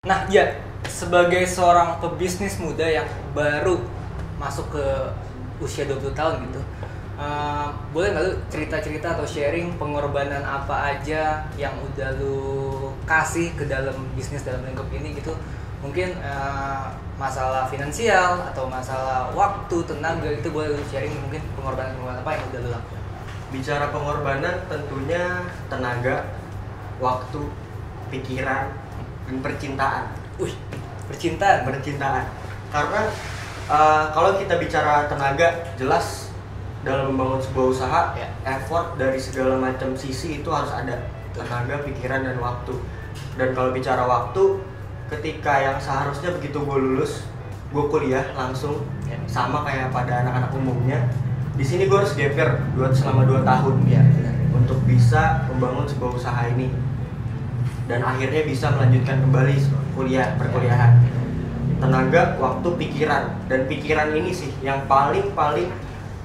Nah, ya, sebagai seorang pebisnis muda yang baru masuk ke usia 20 tahun gitu, boleh nggak lu cerita-cerita atau sharing pengorbanan apa aja yang udah lu kasih ke dalam bisnis dalam lingkup ini gitu? Mungkin masalah finansial atau masalah waktu, tenaga itu boleh lu sharing, mungkin pengorbanan apa yang udah lu lakukan? Bicara pengorbanan tentunya tenaga, waktu, pikiran, dan percintaan. Percintaan. Karena kalau kita bicara tenaga, jelas dalam membangun sebuah usaha, ya, effort dari segala macam sisi itu harus ada. Tenaga, pikiran, dan waktu. Dan kalau bicara waktu, ketika yang seharusnya begitu gue lulus, gue kuliah langsung, ya, sama kayak pada anak-anak umumnya. Di sini gue harus gap year selama 2 tahun, ya, untuk bisa membangun sebuah usaha ini dan akhirnya bisa melanjutkan kembali perkuliahan. Tenaga, waktu, pikiran. Dan pikiran ini sih yang paling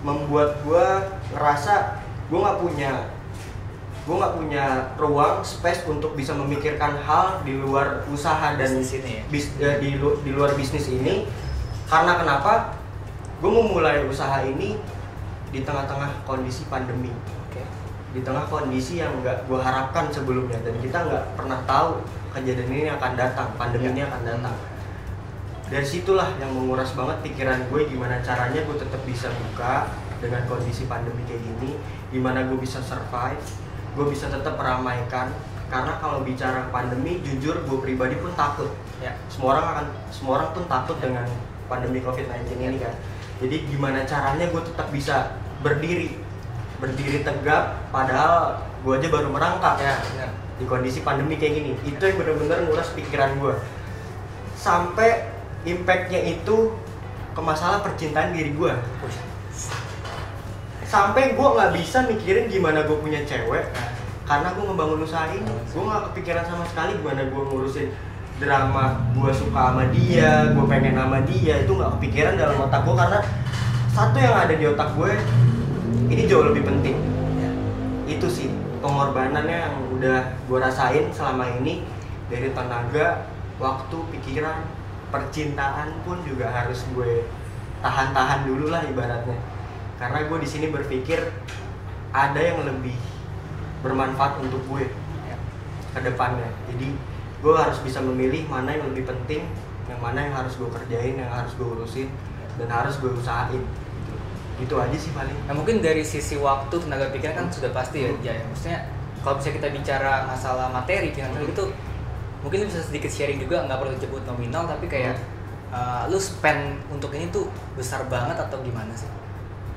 membuat gue ngerasa gue nggak punya ruang, space untuk bisa memikirkan hal di luar usaha dan ini, ya? di luar bisnis ini. Karena kenapa? Gue memulai usaha ini di tengah-tengah kondisi pandemi, di tengah kondisi yang nggak gue harapkan sebelumnya, dan kita nggak pernah tahu kejadian ini akan datang, pandemi ini akan datang. Dari situlah yang menguras banget pikiran gue, gimana caranya gue tetap bisa buka dengan kondisi pandemi kayak gini, gimana gue bisa survive, gue bisa tetap meramaikan. Karena kalau bicara pandemi, jujur gue pribadi pun takut. Ya. Semua orang pun takut dengan pandemi COVID-19 ini kan. Jadi gimana caranya gue tetap bisa berdiri tegak, padahal gue aja baru merangkak ya, di kondisi pandemi kayak gini. Itu yang benar-benar nguras pikiran gue, sampai impactnya itu ke masalah percintaan diri gue. Sampai gue nggak bisa mikirin gimana gue punya cewek, karena gue ngebangun usaha ini. Gue nggak kepikiran sama sekali gimana gue ngurusin drama gue suka sama dia, gue pengen sama dia. Itu nggak kepikiran dalam otak gue, karena satu yang ada di otak gue, ini jauh lebih penting. Ya. Itu sih pengorbanannya yang udah gue rasain selama ini. Dari tenaga, waktu, pikiran, percintaan pun juga harus gue tahan dulu lah ibaratnya. Karena gue di sini berpikir ada yang lebih bermanfaat untuk gue ke depannya. Jadi gue harus bisa memilih mana yang lebih penting, yang mana yang harus gue kerjain, yang harus gue urusin, dan harus gue usahain. Itu aja sih paling. Nah, mungkin dari sisi waktu, tenaga pikiran kan sudah pasti ya, Jaya. Maksudnya kalau bisa kita bicara masalah materi finansial itu, mungkin lu bisa sedikit sharing juga, nggak perlu disebut nominal, tapi kayak lu spend untuk ini tuh besar banget atau gimana sih?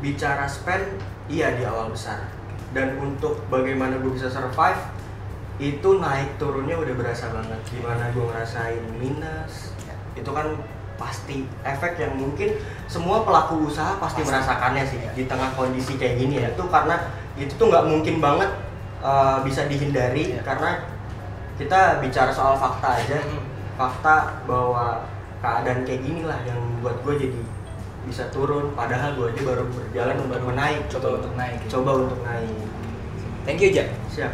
Bicara spend, iya di awal besar. Dan untuk bagaimana gue bisa survive, itu naik turunnya udah berasa banget. Gimana gue ngerasain minus, itu kan pasti efek yang mungkin semua pelaku usaha pasti merasakannya sih, di tengah kondisi kayak gini ya. Itu karena itu tuh nggak mungkin banget bisa dihindari, karena kita bicara soal fakta aja. Fakta bahwa keadaan kayak gini lah yang membuat gue jadi bisa turun, padahal gue aja baru berjalan untuk naik. Coba untuk naik. Thank you, Jak. Siap.